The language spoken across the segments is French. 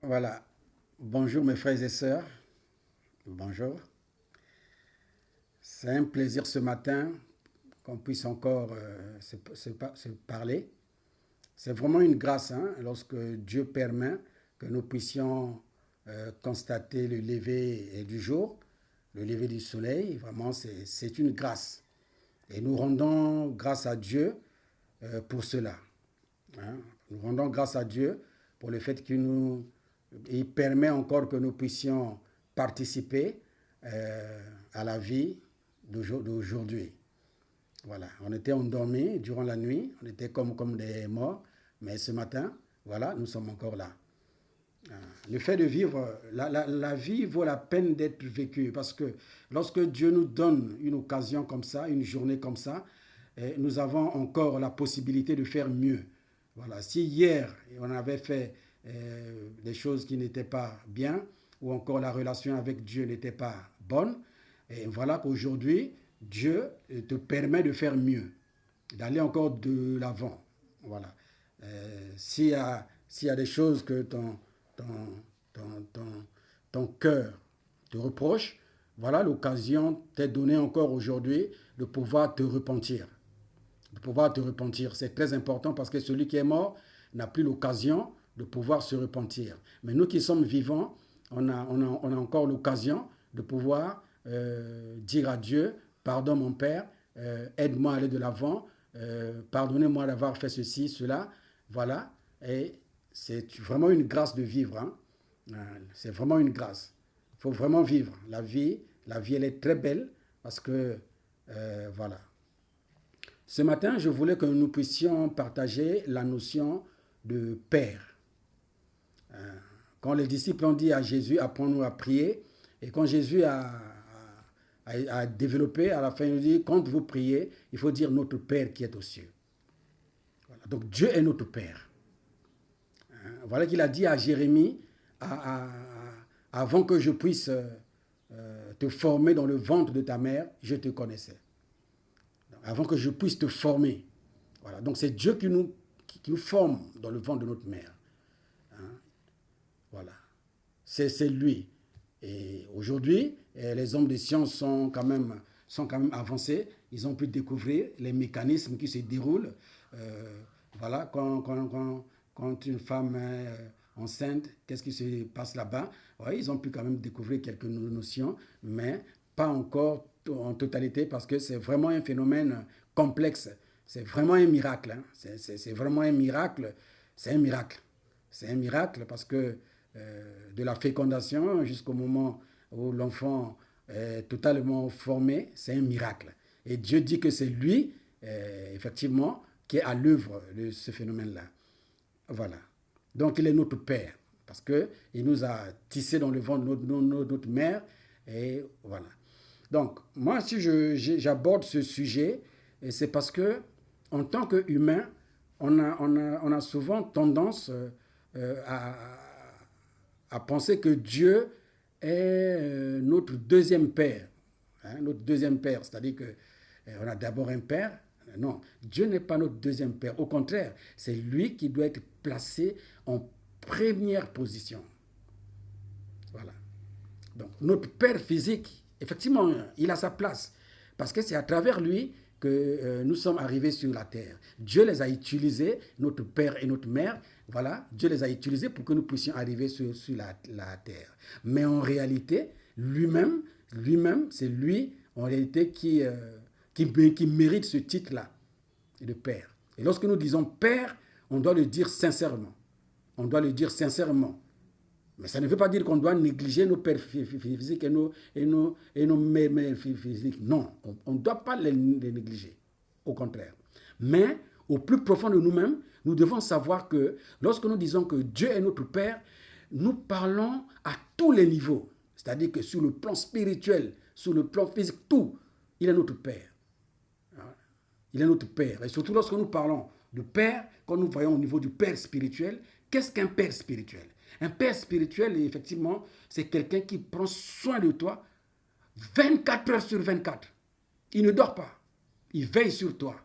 Voilà. Bonjour mes frères et sœurs. Bonjour. C'est un plaisir ce matin qu'on puisse encore se parler. C'est vraiment une grâce lorsque Dieu permet que nous puissions constater le lever du jour, le lever du soleil. Vraiment, c'est une grâce. Et nous rendons grâce à Dieu pour cela. Hein. Nous rendons grâce à Dieu pour le fait il permet encore que nous puissions participer à la vie d'aujourd'hui. Voilà, on était endormis durant la nuit, on était comme des morts, mais ce matin, voilà, nous sommes encore là. Le fait de vivre, la vie vaut la peine d'être vécue parce que lorsque Dieu nous donne une occasion comme ça, une journée comme ça, nous avons encore la possibilité de faire mieux. Voilà. Si hier on avait fait des choses qui n'étaient pas bien, ou encore la relation avec Dieu n'était pas bonne, et voilà qu'aujourd'hui, Dieu te permet de faire mieux, d'aller encore de l'avant. Voilà. S'il y a des choses que ton, ton, ton, ton cœur te reproche, voilà l'occasion t'est donnée encore aujourd'hui de pouvoir te repentir. De pouvoir te repentir. C'est très important parce que celui qui est mort n'a plus l'occasion de pouvoir se repentir. Mais nous qui sommes vivants, on a encore l'occasion de pouvoir dire à Dieu, pardon mon Père, aide-moi à aller de l'avant, pardonnez-moi d'avoir fait ceci, cela, voilà. Et c'est vraiment une grâce de vivre. C'est vraiment une grâce. Il faut vraiment vivre. La vie, elle est très belle parce que, voilà. Ce matin, je voulais que nous puissions partager la notion de Père. Quand les disciples ont dit à Jésus, apprends-nous à prier, et quand Jésus a développé, à la fin, il nous dit, quand vous priez, il faut dire notre Père qui est aux cieux. Voilà. Donc Dieu est notre Père. Voilà qu'il a dit à Jérémie, avant que je puisse te former dans le ventre de ta mère, je te connaissais. Donc, avant que je puisse te former. Voilà. Donc c'est Dieu qui nous forme dans le ventre de notre mère. Voilà. C'est lui. Et aujourd'hui, les hommes de science sont quand même avancés. Ils ont pu découvrir les mécanismes qui se déroulent. Voilà, quand une femme est enceinte, qu'est-ce qui se passe là-bas? Ouais, ils ont pu quand même découvrir quelques notions, mais pas encore en totalité parce que c'est vraiment un phénomène complexe. C'est vraiment un miracle. C'est vraiment un miracle. C'est un miracle. C'est un miracle parce que de la fécondation jusqu'au moment où l'enfant est totalement formé, c'est un miracle. Et Dieu dit que c'est lui, effectivement, qui est à l'œuvre de ce phénomène-là. Voilà. Donc il est notre Père, parce qu'il nous a tissés dans le ventre de notre mère, et voilà. Donc, moi, si j'aborde ce sujet, c'est parce que, en tant qu'humain, on a souvent tendance à, à penser que Dieu est notre deuxième père. Notre deuxième père, c'est-à-dire qu'on a d'abord un père. Non, Dieu n'est pas notre deuxième père. Au contraire, c'est lui qui doit être placé en première position. Voilà. Donc, notre père physique, effectivement, il a sa place. Parce que c'est à travers lui que nous sommes arrivés sur la terre. Dieu les a utilisés, notre père et notre mère, voilà, Dieu les a utilisés pour que nous puissions arriver sur la terre. Mais en réalité, lui-même, c'est lui, en réalité, qui mérite ce titre-là de père. Et lorsque nous disons père, on doit le dire sincèrement. On doit le dire sincèrement. Mais ça ne veut pas dire qu'on doit négliger nos pères physiques et nos mères physiques. Non, on ne doit pas les négliger. Au contraire. Mais au plus profond de nous-mêmes, nous devons savoir que lorsque nous disons que Dieu est notre Père, nous parlons à tous les niveaux. C'est-à-dire que sur le plan spirituel, sur le plan physique, tout, il est notre Père. Il est notre Père. Et surtout lorsque nous parlons de Père, quand nous voyons au niveau du Père spirituel, qu'est-ce qu'un Père spirituel? Un Père spirituel, effectivement, c'est quelqu'un qui prend soin de toi 24 heures sur 24. Il ne dort pas. Il veille sur toi.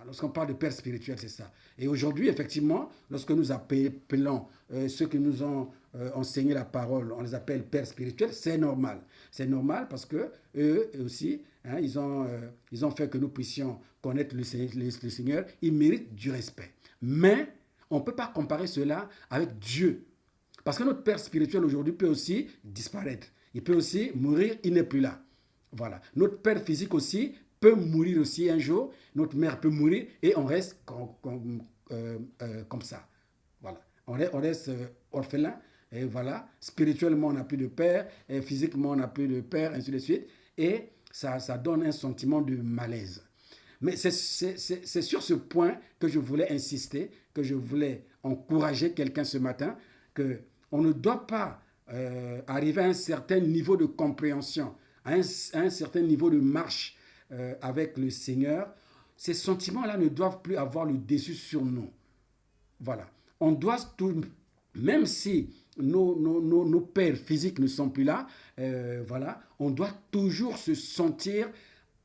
Lorsqu'on parle de père spirituel, c'est ça. Et aujourd'hui, effectivement, lorsque nous appelons ceux qui nous ont enseigné la parole, on les appelle pères spirituels, c'est normal. C'est normal parce que eux aussi, hein, ils ont fait que nous puissions connaître le Seigneur. Ils méritent du respect. Mais on ne peut pas comparer cela avec Dieu. Parce que notre père spirituel aujourd'hui peut aussi disparaître. Il peut aussi mourir, il n'est plus là. Voilà. Notre père physique aussi peut mourir aussi un jour. Notre mère peut mourir et on reste comme ça. Voilà. On reste orphelin. Et voilà. Spirituellement, on n'a plus de père. Et physiquement, on n'a plus de père, ainsi de suite. Et ça donne un sentiment de malaise. Mais c'est sur ce point que je voulais insister, que je voulais encourager quelqu'un ce matin, qu'on ne doit pas arriver à un certain niveau de compréhension, à un certain niveau de marche avec le Seigneur. Ces sentiments-là ne doivent plus avoir le dessus sur nous. Voilà. On doit même si nos pères physiques ne sont plus là, voilà, on doit toujours se sentir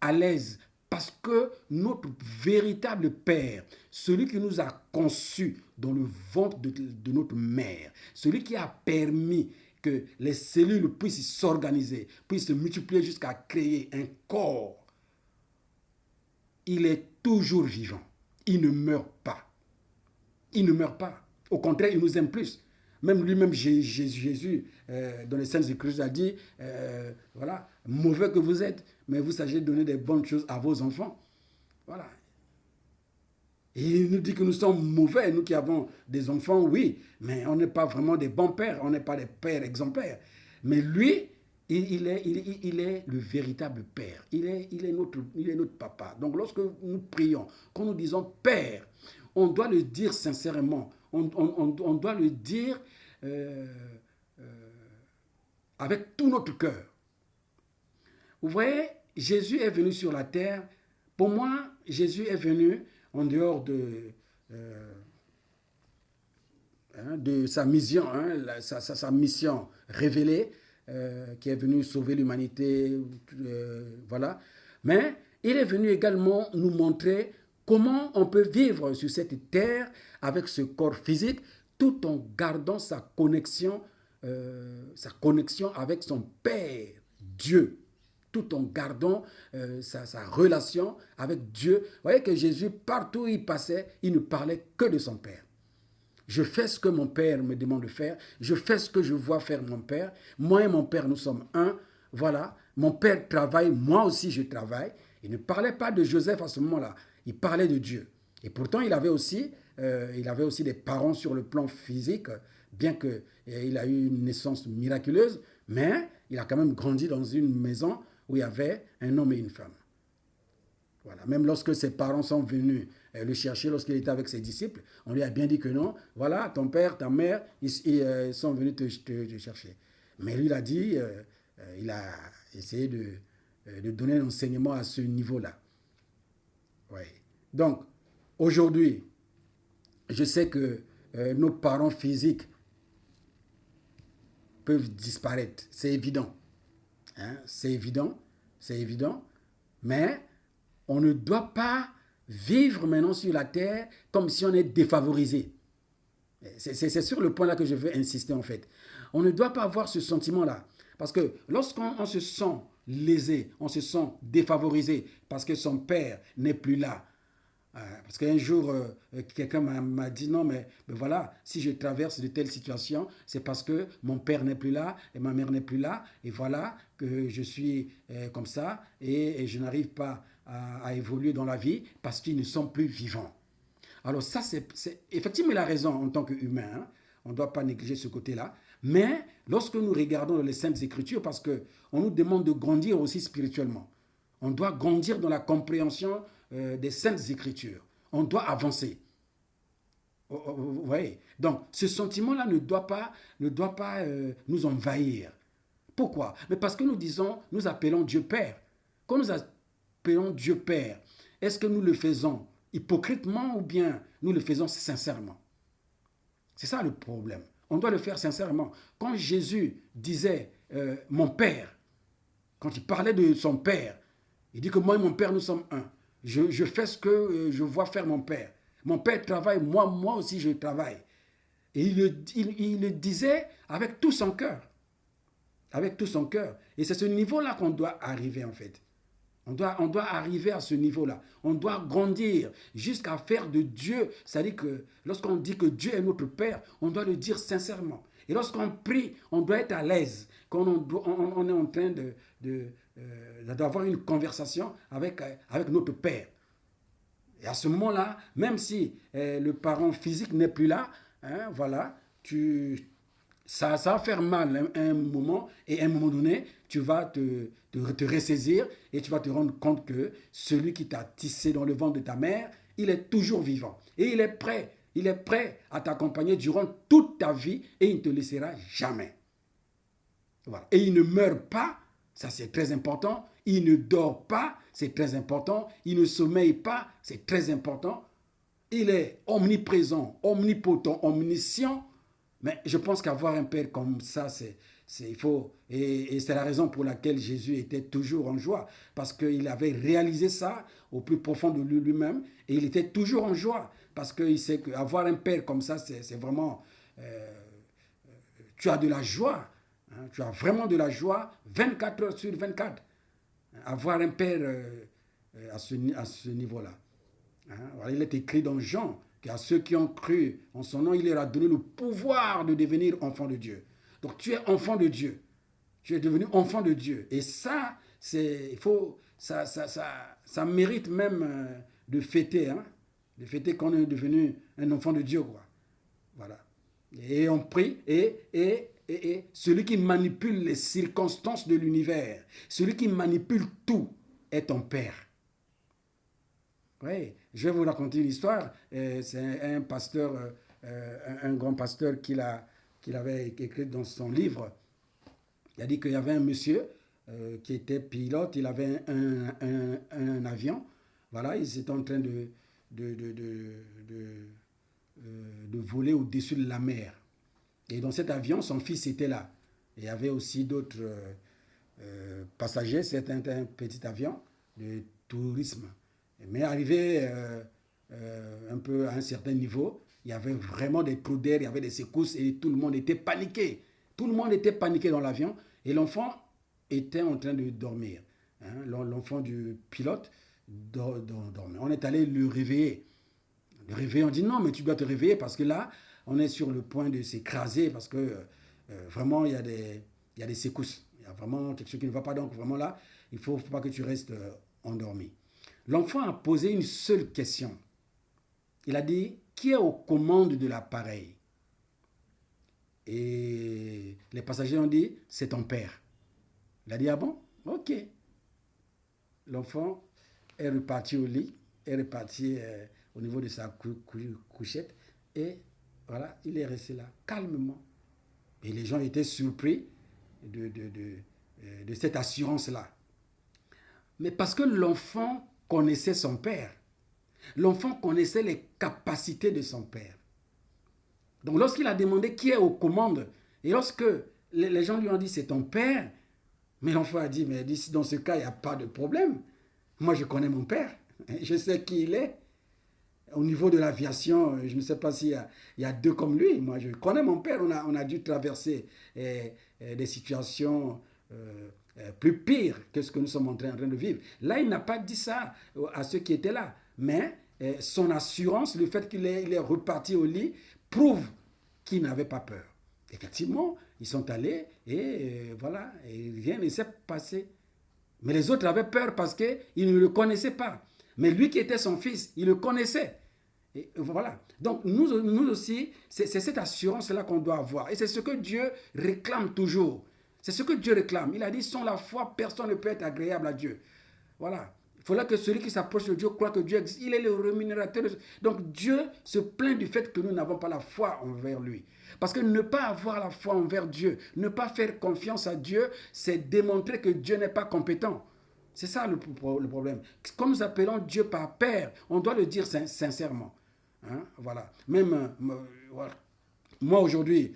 à l'aise parce que notre véritable Père, celui qui nous a conçus dans le ventre de notre mère, celui qui a permis que les cellules puissent s'organiser, puissent se multiplier jusqu'à créer un corps, il est toujours vivant. Il ne meurt pas. Il ne meurt pas. Au contraire, il nous aime plus. Même lui-même, Jésus, dans les Saintes Écritures, a dit, voilà, mauvais que vous êtes, mais vous sachez donner des bonnes choses à vos enfants. Voilà. Et il nous dit que nous sommes mauvais, nous qui avons des enfants, oui, mais on n'est pas vraiment des bons pères, on n'est pas des pères exemplaires. Mais lui, il est le véritable Père. Il est notre papa. Donc lorsque nous prions, quand nous disons Père, on doit le dire sincèrement. On doit le dire avec tout notre cœur. Vous voyez, Jésus est venu sur la terre. Pour moi, Jésus est venu en dehors de sa mission, sa mission révélée, qui est venu sauver l'humanité, voilà. Mais il est venu également nous montrer comment on peut vivre sur cette terre avec ce corps physique tout en gardant sa connexion avec son Père, Dieu, tout en gardant sa relation avec Dieu. Vous voyez que Jésus, partout où il passait, il ne parlait que de son Père. Je fais ce que mon Père me demande de faire. Je fais ce que je vois faire mon Père. Moi et mon Père, nous sommes un. Voilà. Mon Père travaille, moi aussi je travaille. Il ne parlait pas de Joseph à ce moment-là. Il parlait de Dieu. Et pourtant, il avait aussi des parents sur le plan physique, bien qu'il a eu une naissance miraculeuse, mais il a quand même grandi dans une maison où il y avait un homme et une femme. Voilà. Même lorsque ses parents sont venus le chercher, lorsqu'il était avec ses disciples, on lui a bien dit que non, voilà, ton père, ta mère, ils sont venus te chercher. Mais lui, il a dit, il a essayé de donner un enseignement à ce niveau-là. Ouais. Donc, aujourd'hui, je sais que nos parents physiques peuvent disparaître. C'est évident. Hein? C'est évident. Mais on ne doit pas vivre maintenant sur la terre comme si on est défavorisé. C'est sur le point là que je veux insister en fait. On ne doit pas avoir ce sentiment-là. Parce que lorsqu'on se sent lésé, on se sent défavorisé parce que son père n'est plus là. Parce qu'un jour, quelqu'un m'a dit, non, mais voilà, si je traverse de telles situations, c'est parce que mon père n'est plus là et ma mère n'est plus là. Et voilà que je suis comme ça et je n'arrive pas à évoluer dans la vie parce qu'ils ne sont plus vivants. Alors ça, c'est effectivement, il a raison en tant qu'humain. Hein. On ne doit pas négliger ce côté-là. Mais lorsque nous regardons les Saintes Écritures, parce qu'on nous demande de grandir aussi spirituellement, on doit grandir dans la compréhension des Saintes Écritures. On doit avancer. Vous voyez? Donc, ce sentiment-là ne doit pas nous envahir. Pourquoi? Mais parce que nous appelons Dieu Père. Quand nous appelons Dieu Père, est-ce que nous le faisons hypocritement ou bien nous le faisons sincèrement? C'est ça le problème. On doit le faire sincèrement. Quand Jésus disait mon Père, quand il parlait de son Père, il dit que moi et mon Père, nous sommes un. Je fais ce que je vois faire mon père. Mon père travaille, moi aussi je travaille. Et il le disait avec tout son cœur. Avec tout son cœur. Et c'est ce niveau-là qu'on doit arriver en fait. On doit arriver à ce niveau-là. On doit grandir jusqu'à faire de Dieu. C'est-à-dire que lorsqu'on dit que Dieu est notre Père, on doit le dire sincèrement. Et lorsqu'on prie, on doit être à l'aise. Quand on est en train d'avoir une conversation avec notre Père. Et à ce moment-là, même si le parent physique n'est plus là, hein, voilà, ça va faire mal un moment, et à un moment donné, tu vas te ressaisir et tu vas te rendre compte que celui qui t'a tissé dans le ventre de ta mère, il est toujours vivant. Et il est prêt à t'accompagner durant toute ta vie et il ne te laissera jamais. Voilà. Et il ne meurt pas, ça c'est très important. Il ne dort pas, c'est très important. Il ne sommeille pas, c'est très important. Il est omniprésent, omnipotent, omniscient. Mais je pense qu'avoir un père comme ça, il faut. Et c'est la raison pour laquelle Jésus était toujours en joie. Parce qu'il avait réalisé ça au plus profond de lui-même. Et il était toujours en joie. Parce qu'il sait qu'avoir un père comme ça, c'est vraiment. Tu as de la joie. Hein, tu as vraiment de la joie 24 heures sur 24. Avoir un père à ce niveau-là. Hein, voilà, il est écrit dans Jean qu'à ceux qui ont cru en son nom, il leur a donné le pouvoir de devenir enfant de Dieu. Donc tu es enfant de Dieu. Tu es devenu enfant de Dieu. Et ça, ça mérite même de fêter. Hein, de fêter qu'on est devenu un enfant de Dieu. Quoi. Voilà. Et on prie et celui qui manipule les circonstances de l'univers, celui qui manipule tout, est ton Père. Oui, je vais vous raconter une histoire. C'est un pasteur, un grand pasteur qu'il avait écrit dans son livre. Il a dit qu'il y avait un monsieur qui était pilote, il avait un avion. Voilà, ils étaient en train de voler au-dessus de la mer. Et dans cet avion, son fils était là. Il y avait aussi d'autres passagers. C'était un petit avion de tourisme. Mais arrivé un peu à un certain niveau, il y avait vraiment des trous d'air, il y avait des secousses et tout le monde était paniqué. Tout le monde était paniqué dans l'avion et l'enfant était en train de dormir. Hein, l'enfant du pilote dormait. On est allé le réveiller. Le réveiller, on dit non, mais tu dois te réveiller parce que là, on est sur le point de s'écraser parce que vraiment, il y a des secousses. Il y a vraiment quelque chose qui ne va pas. Donc, vraiment là, il ne faut pas que tu restes endormi. L'enfant a posé une seule question. Il a dit, qui est aux commandes de l'appareil? Et les passagers ont dit, c'est ton père. Il a dit, ah bon? Ok. L'enfant est reparti au lit, est reparti au niveau de sa couchette et voilà, il est resté là, calmement. Et les gens étaient surpris de cette assurance-là. Mais parce que l'enfant connaissait son père. L'enfant connaissait les capacités de son père. Donc lorsqu'il a demandé qui est aux commandes, et lorsque les gens lui ont dit c'est ton père, mais l'enfant a dit, mais dans ce cas, il n'y a pas de problème. Moi, je connais mon père. Je sais qui il est. Au niveau de l'aviation, je ne sais pas s'il y a deux comme lui. Moi, je connais mon père. On a dû traverser des situations plus pires que ce que nous sommes en train de vivre. Là, il n'a pas dit ça à ceux qui étaient là. Mais son assurance, le fait qu'il est reparti au lit, prouve qu'il n'avait pas peur. Effectivement, ils sont allés et voilà, et rien ne s'est passé. Mais les autres avaient peur parce qu'ils ne le connaissaient pas. Mais lui qui était son fils, il le connaissait. Et voilà. Donc nous aussi, c'est cette assurance-là qu'on doit avoir. Et c'est ce que Dieu réclame toujours. C'est ce que Dieu réclame. Il a dit, sans la foi, personne ne peut être agréable à Dieu. Voilà. Il faudra que celui qui s'approche de Dieu croit que Dieu existe. Il est le rémunérateur. Donc Dieu se plaint du fait que nous n'avons pas la foi envers lui. Parce que ne pas avoir la foi envers Dieu, ne pas faire confiance à Dieu, c'est démontrer que Dieu n'est pas compétent. C'est ça le problème. Comme nous appelons Dieu par Père, on doit le dire sincèrement. Hein, voilà. Même voilà. Moi aujourd'hui,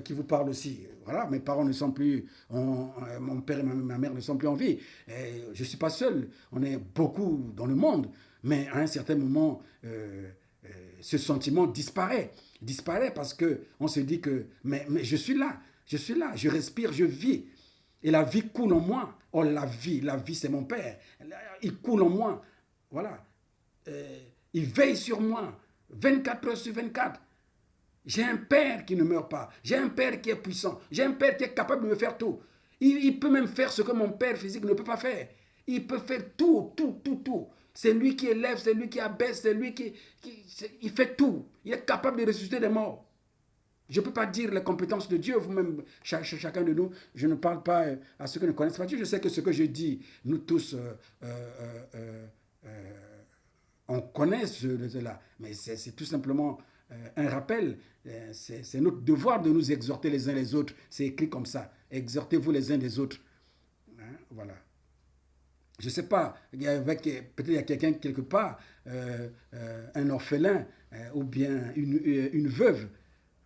qui vous parle aussi, voilà, mes parents ne sont plus, mon père et ma mère ne sont plus en vie. Je ne suis pas seul, on est beaucoup dans le monde, mais à un certain moment, ce sentiment disparaît. Disparaît parce qu'on se dit que, mais je suis là, je respire, je vis. Et la vie coule en moi. Oh, la vie c'est mon père. Il coule en moi. Voilà. Il veille sur moi 24 heures sur 24. J'ai un père qui ne meurt pas. J'ai un père qui est puissant. J'ai un père qui est capable de me faire tout. Il peut même faire ce que mon père physique ne peut pas faire. Il peut faire tout, tout, tout, tout. C'est lui qui élève, c'est lui qui abaisse, c'est lui il fait tout. Il est capable de ressusciter des morts. Je ne peux pas dire les compétences de Dieu, vous-même, chacun de nous. Je ne parle pas à ceux qui ne connaissent pas Dieu. Je sais que ce que je dis, nous tous, on connaît cela. Mais c'est tout simplement un rappel. C'est notre devoir de nous exhorter les uns les autres. C'est écrit comme ça. Exhortez-vous les uns les autres. Hein, voilà. Je ne sais pas, peut-être il y a quelqu'un quelque part, un orphelin ou bien une veuve.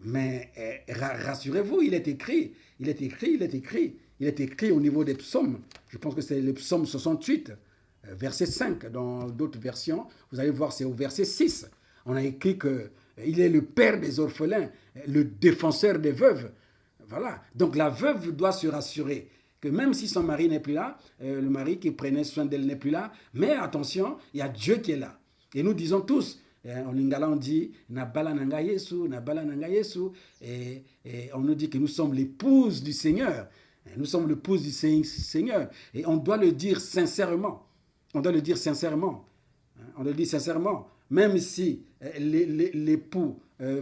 Mais rassurez-vous, il est écrit, il est écrit, il est écrit, il est écrit au niveau des psaumes. Je pense que c'est le psaume 68, verset 5. Dans d'autres versions, vous allez voir, c'est au verset 6. On a écrit qu'il est le père des orphelins, le défenseur des veuves. Voilà. Donc la veuve doit se rassurer que même si son mari n'est plus là, le mari qui prenait soin d'elle n'est plus là, mais attention, il y a Dieu qui est là. Et nous disons tous, en lingala on dit, Nabala nanga Yesu, Nabala nanga Yesu, et on nous dit que nous sommes l'épouse du Seigneur. Nous sommes l'épouse du Seigneur. Et on doit le dire sincèrement. On doit le dire sincèrement. On le dit sincèrement. Même si l'époux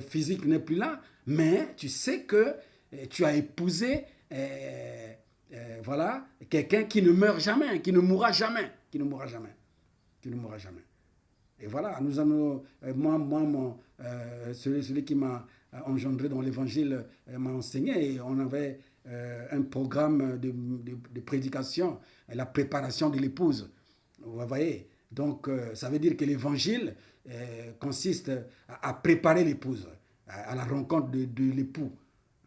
physique n'est plus là, mais tu sais que tu as épousé voilà, quelqu'un qui ne meurt jamais, qui ne mourra jamais, qui ne mourra jamais, qui ne mourra jamais. Et voilà, nous allons, celui qui m'a engendré dans l'évangile m'a enseigné, et on avait un programme de prédication, la préparation de l'épouse. Vous voyez, donc ça veut dire que l'évangile consiste à préparer l'épouse à la rencontre de l'époux,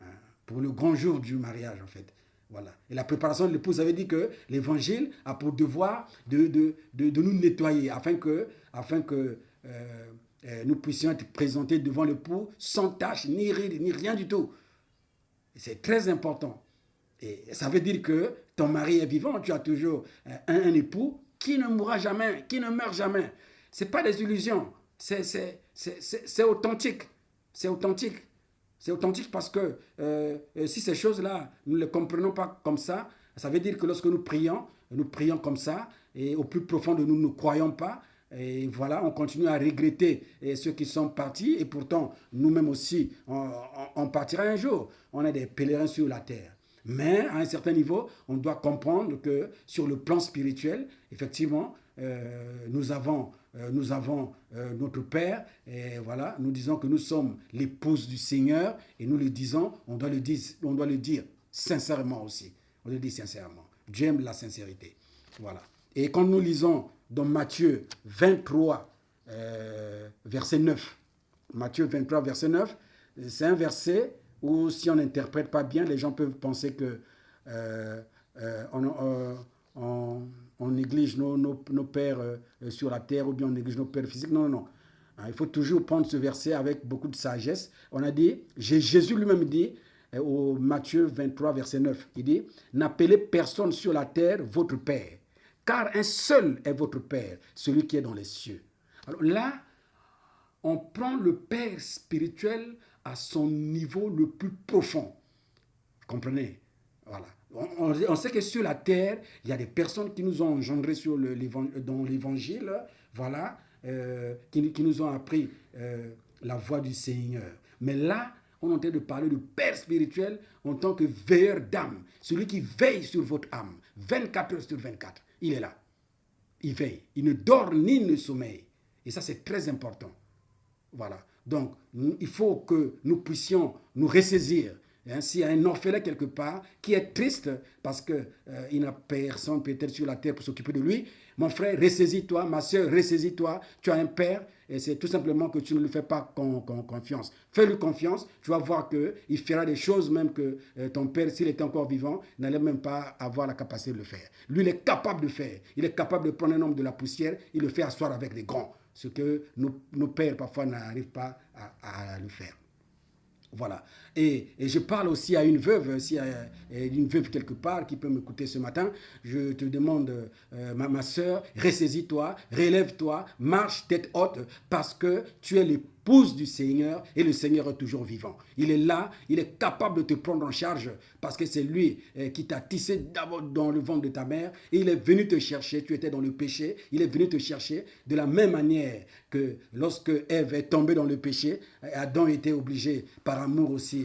hein, pour le grand jour du mariage en fait. Voilà. Et la préparation de l'épouse, ça veut dire que l'évangile a pour devoir de nous nettoyer afin que nous puissions être présentés devant l'époux sans tache, ni ride, ni rien du tout. C'est très important. Et ça veut dire que ton mari est vivant, tu as toujours un époux qui ne mourra jamais, qui ne meurt jamais. Ce n'est pas des illusions, c'est authentique. C'est authentique. C'est authentique parce que si ces choses-là, nous ne les comprenons pas comme ça veut dire que lorsque nous prions comme ça, et au plus profond de nous, nous ne croyons pas. Et voilà, on continue à regretter ceux qui sont partis, et pourtant, nous-mêmes aussi, on partira un jour. On est des pèlerins sur la terre. Mais à un certain niveau, on doit comprendre que sur le plan spirituel, effectivement, nous avons notre Père, et voilà, nous disons que nous sommes l'épouse du Seigneur, et nous le disons, on doit le dire sincèrement aussi. On le dit sincèrement. Dieu aime la sincérité. Voilà. Et quand nous lisons dans Matthieu 23, verset 9, Matthieu 23, verset 9, c'est un verset où si on n'interprète pas bien, les gens peuvent penser que on néglige nos pères sur la terre, ou bien on néglige nos pères physiques. Non, non, non. Il faut toujours prendre ce verset avec beaucoup de sagesse. On a dit, Jésus lui-même dit, au Matthieu 23, verset 9, il dit, n'appelez personne sur la terre votre père, car un seul est votre Père, celui qui est dans les cieux. Alors là, on prend le Père spirituel à son niveau le plus profond. Vous comprenez? Voilà. On sait que sur la terre, il y a des personnes qui nous ont engendrés dans l'évangile, voilà, qui nous ont appris la voie du Seigneur. Mais là, on est en train de parler du Père spirituel en tant que veilleur d'âme, celui qui veille sur votre âme, 24 heures sur 24. Il est là. Il veille. Il ne dort ni ne sommeille. Et ça, c'est très important. Voilà. Donc, il faut que nous puissions nous ressaisir. Hein, s'il y a un orphelin quelque part qui est triste parce qu'il n'a personne peut-être sur la terre pour s'occuper de lui, Mon frère, ressaisis-toi. Ma soeur, ressaisis-toi. Tu as un père et c'est tout simplement que tu ne lui fais pas confiance. Fais-lui confiance. Tu vas voir qu'il fera des choses même que ton père, s'il était encore vivant, n'allait même pas avoir la capacité de le faire. Lui, il est capable de faire. Il est capable de prendre un homme de la poussière. Il le fait asseoir avec les grands. Ce que nos pères, parfois, n'arrivent pas à le faire. Voilà. Et je parle aussi à une veuve, s'il y a une veuve quelque part qui peut m'écouter ce matin, je te demande, ma soeur, ressaisis-toi, relève-toi, marche tête haute, parce que tu es l'épouse du Seigneur et le Seigneur est toujours vivant. Il est là, il est capable de te prendre en charge parce que c'est lui qui t'a tissé d'abord dans le ventre de ta mère et il est venu te chercher, tu étais dans le péché, il est venu te chercher de la même manière que lorsque Ève est tombée dans le péché, Adam était obligé par amour aussi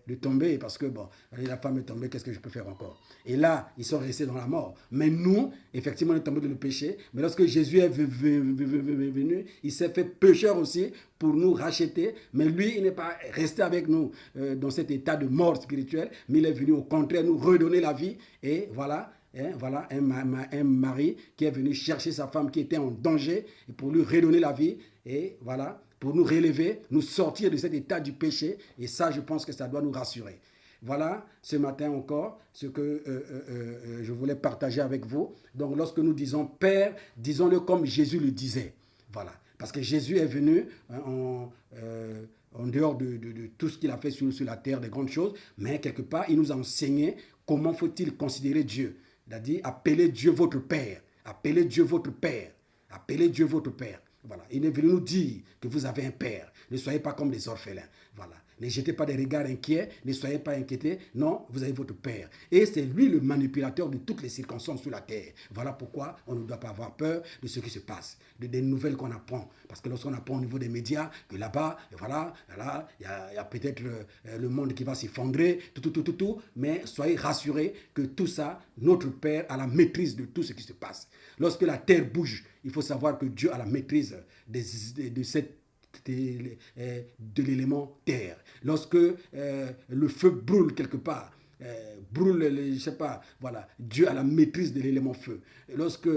de tomber parce que bon, la femme est tombée, qu'est-ce que je peux faire encore? Et là, ils sont restés dans la mort. Mais nous, effectivement, on est tombés dans le péché. Mais lorsque Jésus est venu, il s'est fait pécheur aussi pour nous racheter. Mais lui, il n'est pas resté avec nous dans cet état de mort spirituelle, mais il est venu au contraire nous redonner la vie. Et voilà. Voilà un mari qui est venu chercher sa femme qui était en danger et pour lui redonner la vie. Et voilà, pour nous relever, nous sortir de cet état du péché. Et ça, je pense que ça doit nous rassurer. Voilà, ce matin encore, ce que je voulais partager avec vous. Donc, lorsque nous disons Père, disons-le comme Jésus le disait. Voilà, parce que Jésus est venu en dehors de tout ce qu'il a fait sur la terre, des grandes choses, mais quelque part, il nous a enseigné comment faut-il considérer Dieu. Il a dit, appelez Dieu votre Père, appelez Dieu votre Père, appelez Dieu votre Père. Voilà, il est venu nous dire que vous avez un Père. Ne soyez pas comme les orphelins. Voilà. Ne jetez pas des regards inquiets, ne soyez pas inquiétés. Non, vous avez votre Père. Et c'est lui le manipulateur de toutes les circonstances sur la terre. Voilà pourquoi on ne doit pas avoir peur de ce qui se passe, des nouvelles qu'on apprend. Parce que lorsqu'on apprend au niveau des médias, que là-bas, voilà, il y a peut-être le monde qui va s'effondrer, tout. Mais soyez rassurés que tout ça, notre Père a la maîtrise de tout ce qui se passe. Lorsque la terre bouge, il faut savoir que Dieu a la maîtrise de cette de l'élément terre. Lorsque le feu brûle quelque part, brûle, je sais pas, voilà, Dieu a la maîtrise de l'élément feu. Lorsque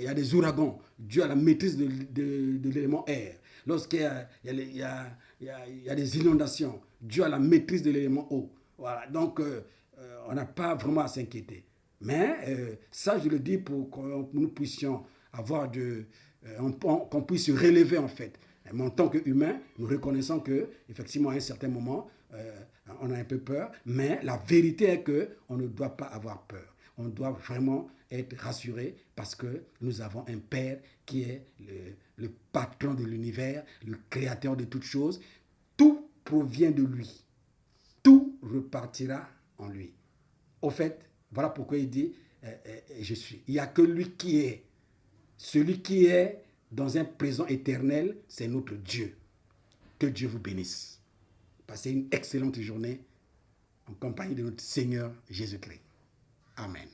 y a des ouragans, Dieu a la maîtrise de l'élément air. Lorsqu'il y a des inondations, Dieu a la maîtrise de l'élément eau. Voilà, donc on n'a pas vraiment à s'inquiéter. Mais ça, je le dis pour que nous puissions avoir qu'on puisse se relever en fait. Mais en tant qu'humain, nous reconnaissons que, effectivement, à un certain moment, on a un peu peur, mais la vérité est qu'on ne doit pas avoir peur. On doit vraiment être rassuré parce que nous avons un Père qui est le patron de l'univers, le créateur de toutes choses. Tout provient de lui. Tout repartira en lui. Au fait, voilà pourquoi il dit je suis. Il n'y a que lui qui est. Celui qui est dans un présent éternel, c'est notre Dieu. Que Dieu vous bénisse. Passez une excellente journée en compagnie de notre Seigneur Jésus-Christ. Amen.